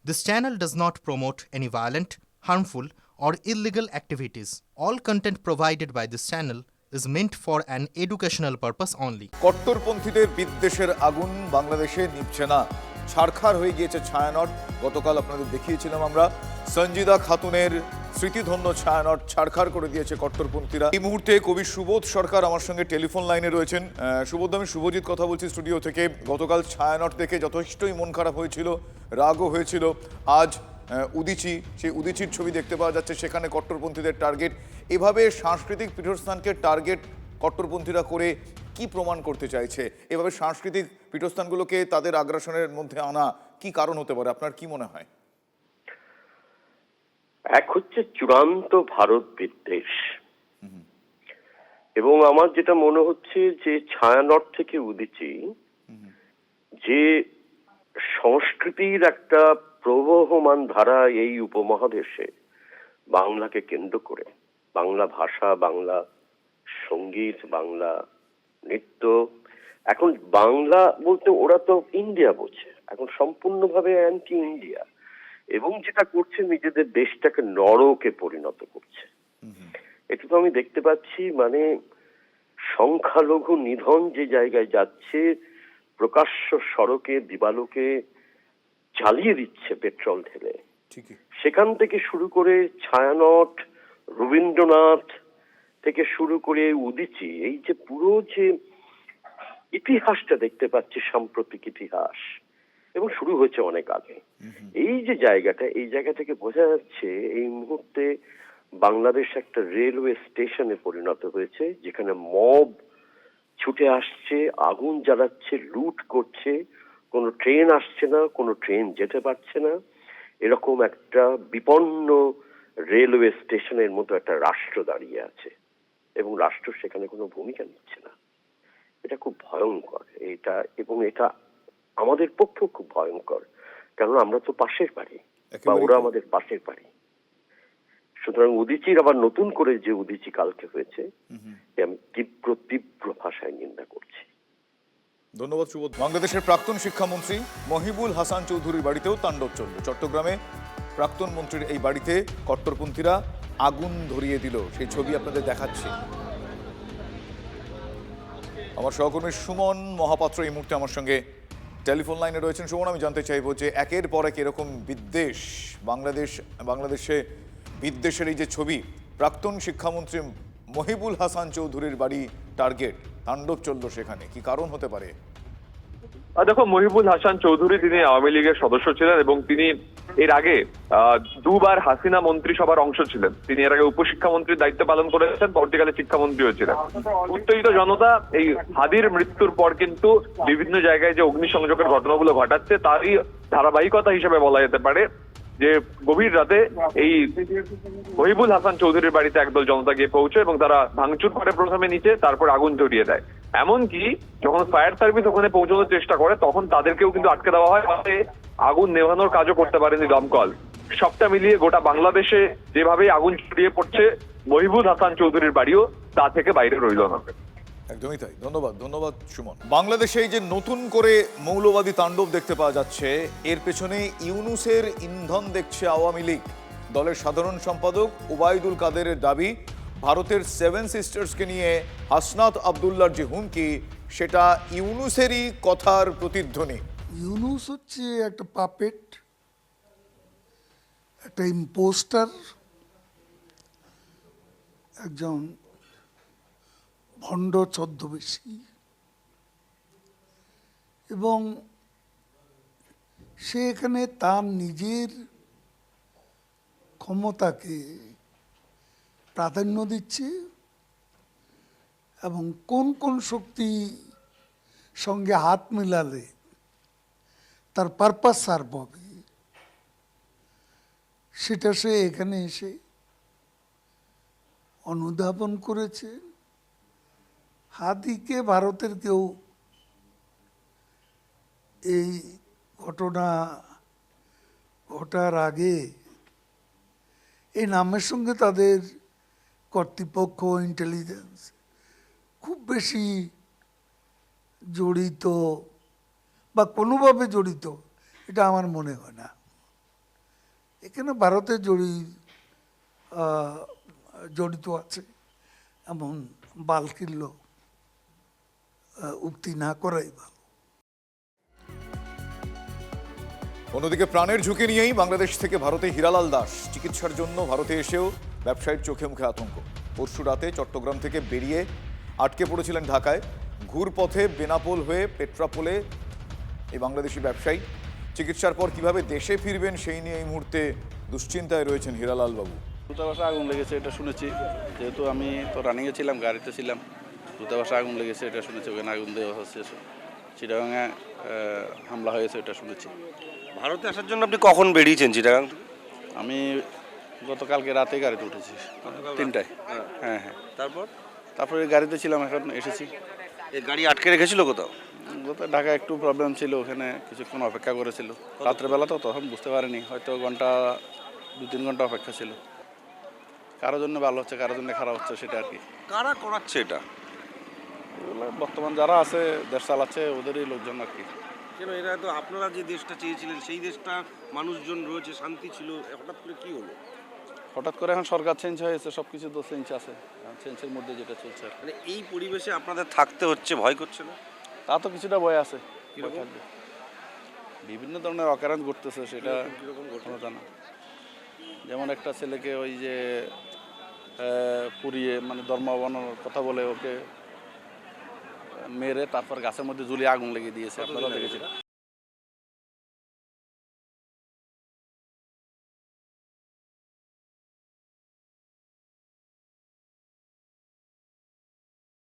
This channel does not promote any violent, harmful, or illegal activities. All content provided by this channel is meant for an educational purpose only. কট্টরপন্থীদের বিদ্বেষের আগুন বাংলাদেশে নিভছে না, ছারখার হয়ে গিয়েছে ছায়ানট। গতকাল আপনাদের দেখিয়েছিলাম আমরা সঞ্জিদা খাতুনের স্মৃতিধন্য ছায়ানট ছারখার করে দিয়েছে কট্টরপন্থীরা। এই মুহূর্তে কবি সুবোধ সরকার আমার সঙ্গে টেলিফোন লাইনে রয়েছেন। সুবোধ, আমি শুভজিৎ কথা বলছি স্টুডিও থেকে। গতকাল ছায়ানট দেখে যথেষ্টই মন খারাপ হয়েছিল, রাগও হয়েছিল। আজ উদীচী, সেই উদীচীর ছবি দেখতে পাওয়া যাচ্ছে, সেখানে কট্টরপন্থীদের টার্গেট। এভাবে সাংস্কৃতিক পীঠস্থানকে টার্গেট কট্টরপন্থীরা করে কি প্রমাণ করতে চাইছে? এভাবে সাংস্কৃতিক পীঠস্থানগুলোকে তাদের আগ্রাসনের মধ্যে আনা কি কারণ হতে পারে, আপনার কি মনে হয়? এক হচ্ছে চূড়ান্ত ভারত বিদ্বেষ, এবং আমার যেটা মনে হচ্ছে যে ছায়ানট থেকে উদীচী যে সংস্কৃতির একটা প্রবহমান ধারা এই উপমহাদেশে বাংলাকে কেন্দ্র করে, বাংলা ভাষা, বাংলা সঙ্গীত, বাংলা নৃত্য, এখন বাংলা বলতে ওরা তো ইন্ডিয়া বোঝে, এখন সম্পূর্ণভাবে অ্যান্টি ইন্ডিয়া, এবং যেটা করছে নিজেদের দেশটাকে নরকে পরিণত করছে। এটা তো আমি দেখতে পাচ্ছি, মানে সংখ্যালঘু নিধন যে জায়গায় যাচ্ছে, প্রকাশ্য সড়কে দিবালোকে জ্বালিয়ে দিচ্ছে পেট্রোল ঢেলে। সেখান থেকে শুরু করে ছায়ানট, রবীন্দ্রনাথ থেকে শুরু করে উদীচী, এই যে পুরো যে ইতিহাসটা দেখতে পাচ্ছি, সাম্প্রতিক ইতিহাস, এবং শুরু হয়েছে অনেক আগে। এই যে জায়গাটা, এই জায়গা থেকে বোঝা যাচ্ছে এই মুহূর্তে বাংলাদেশ একটা রেলওয়ে স্টেশনে পরিণত হয়েছে, যেখানে মব ছুটে আসছে, আগুন জ্বালাচ্ছে, লুট করছে, কোনো ট্রেন আসছে না, কোনো ট্রেন যেতে পারছে না, এরকম একটা বিপন্ন রেলওয়ে স্টেশনের মতো একটা রাষ্ট্র দাঁড়িয়ে আছে, এবং রাষ্ট্র সেখানে কোনো ভূমিকা নিচ্ছে না। এটা খুব ভয়ঙ্কর এটা, এবং এটা আমাদের পক্ষেও খুব ভয়ঙ্কর, কারণ আমরা তো পাশের বাড়ি, বা ওরা আমাদের পাশের বাড়ি। সুতরাং উদীচীর আবার নতুন করে যে উদীচী কালকে হয়েছে, আমি তীব্র তীব্র ভাষায় নিন্দা করছি। ধন্যবাদ সুবোধ। বাংলাদেশের প্রাক্তন শিক্ষামন্ত্রী মহিবুল হাসান চৌধুরীর বাড়িতেও তাণ্ডব চলল। চট্টগ্রামে প্রাক্তন মন্ত্রীর এই বাড়িতে কট্টরপন্থীরা আগুন ধরিয়ে দিল, সেই ছবি আপনাদের দেখাচ্ছি। আমার সহকর্মী সুমন মহাপাত্র এই মুহূর্তে আমার সঙ্গে টেলিফোন লাইনে রয়েছেন। সুমন, আমি জানতে চাইবো যে একের পর এক এরকম বিদ্বেষ, বাংলাদেশে বিদ্বেষের এই যে ছবি, প্রাক্তন শিক্ষামন্ত্রী মহিবুল হাসান চৌধুরীর বাড়ি টার্গেট, তাণ্ডব চলল, সেখানে কি কারণ হতে পারে? দেখো, মহিবুল হাসান চৌধুরী তিনি আওয়ামী লীগের সদস্য ছিলেন, এবং তিনি এর আগে দুবার হাসিনা মন্ত্রিসভার অংশ ছিলেন। তিনি এর আগে উপশিক্ষামন্ত্রীর দায়িত্ব পালন করেছেন, পরবর্তীকালে শিক্ষামন্ত্রীও ছিলেন। উত্তেজিত জনতা এই হাদির মৃত্যুর পর কিন্তু বিভিন্ন জায়গায় যে অগ্নিসংযোগের ঘটনাগুলো ঘটাচ্ছে, তারই ধারাবাহিকতা হিসেবে বলা যেতে পারে যে গভীর রাতে এই মহিবুল হাসান চৌধুরীর বাড়িতে একদল জনতা গিয়ে পৌঁছে, এবং তারা ভাঙচুর করে প্রথমে নিচে, তারপর আগুন ধরিয়ে দেয়। এমনকি যখন ফায়ার সার্ভিস ওখানে পৌঁছানোর চেষ্টা করে, তখন তাদেরকেও কিন্তু আটকে দেওয়া হয়, তাতে আগুন নেভানোর কাজও করতে পারেনি দমকল। সবটা মিলিয়ে গোটা বাংলাদেশে যেভাবে আগুন ছড়িয়ে পড়ছে, মহিবুল হাসান চৌধুরীর বাড়িও তা থেকে বাইরে রইল না। একদমই তাই। ধন্যবাদ সুমন। বাংলাদেশে এই যে নতুন করে মৌলবাদী তাণ্ডব দেখতে পাওয়া যাচ্ছে, এর পেছনে ইউনূসের ইন্ধন দেখছে আওয়ামী লীগ। দলের সাধারণ সম্পাদক ওবায়দুল কাদেরের দাবি, ভারতের সেভেন সিস্টার্সকে নিয়ে হাসনাত আবদুল্লাহর যে হুমকি, সেটা ইউনূসেরই কথার প্রতিধ্বনি। ইউনূস হচ্ছে একটা পাপেট, একটা ইম্পোস্টার, একজন ভণ্ড ছদ্মবেশী, এবং সে এখানে তার নিজের ক্ষমতাকে প্রাধান্য দিচ্ছে, এবং কোন কোন শক্তি সঙ্গে হাত মিলালে তার পারপাস সার্ভ হবে, সেটা সে এখানে এসে অনুধাবন করেছে। হাদিকে ভারতের কেউ এই ঘটনা ঘটার আগে এই নামের সঙ্গে তাদের কর্তৃপক্ষ, ইন্টেলিজেন্স খুব বেশি জড়িত বা কোনোভাবে জড়িত, এটা আমার মনে হয় না। এখানে ভারতে জড়িত আছে এমন বালকিল্য উক্তি না করাই ভালো। অন্যদিকে প্রাণের ঝুঁকি নিয়েই বাংলাদেশ থেকে ভারতে হীরালাল দাস চিকিৎসার জন্য ভারতে এসেও ব্যবসায়ীর চোখে মুখে আতঙ্ক। পরশু রাতে চট্টগ্রাম থেকে বেরিয়ে আটকে পড়েছিলেন ঢাকায়। ঘুরপথে বেনাপোল হয়ে পেট্রাপোলে এই বাংলাদেশি ব্যবসায়ী। চিকিৎসার পর কিভাবে দেশে ফিরবেন সেই নিয়ে এই মুহূর্তে দুশ্চিন্তায় রয়েছেন হীরালাল বাবু। দূতাবাসে আগুন লেগেছে এটা শুনেছি, যেহেতু আমি তো রানিংয়ে ছিলাম, গাড়িতে ছিলাম। দূতাবাসে আগুন লেগেছে এটা শুনেছি, ওখানে আগুন দেওয়া হচ্ছে, চিটাগাঙে হামলা হয়েছে এটা শুনেছি। ভারতে আসার জন্য আপনি কখন বেরিয়েছেন চিটাগাং থেকে? আমি গতকালকে রাতে গাড়িতে উঠেছি 3টায়। হ্যাঁ হ্যাঁ, তারপরে গাড়িতে ছিলাম, এখন এসেছি। এই গাড়ি আটকে রেখেছিল কোথাও? ঢাকায় একটু প্রবলেম ছিল, ওখানে কিছুক্ষণ অপেক্ষা করেছিল। রাত্রেবেলা তো তখন বুঝতে পারিনি, হয়তো 2-3 ঘন্টা অপেক্ষা ছিল। কারোর জন্য ভালো হচ্ছে, কারোর জন্য খারাপ হচ্ছে, সেটা আর কি। কারা করাচ্ছে এটা? এগুলো বর্তমান যারা আছে, দেশ চালাচ্ছে, ওদেরই লোকজন আর কি। কেন এরা তো আপনারা যে দেশটা চেয়েছিলেন সেই দেশটা মানুষজন রয়েছে, শান্তি ছিল, হঠাৎ করে কি হলো? হঠাৎ করে এখন সরকার চেঞ্জ হয়েছে, সব কিছু তো চেঞ্জ আছে, চেঞ্জের মধ্যে যেটা চলছে আর কি। মানে এই পরিবেশে আপনাদের থাকতে হচ্ছে, ভয় করছে না? তা তো কিছুটা ভয় আছে, ভয় থাকবে। বিভিন্ন ধরনের অকারেন্স ঘটতেছে, সেটা কোনো জানা। যেমন একটা ছেলেকে ওই যে পুড়িয়ে, মানে ধর্ম বানানোর কথা বলে ওকে মেরে তারপর গাছের মধ্যে ঝুলিয়ে আগুন লেগে দিয়েছে, আপনারা দেখেছেন।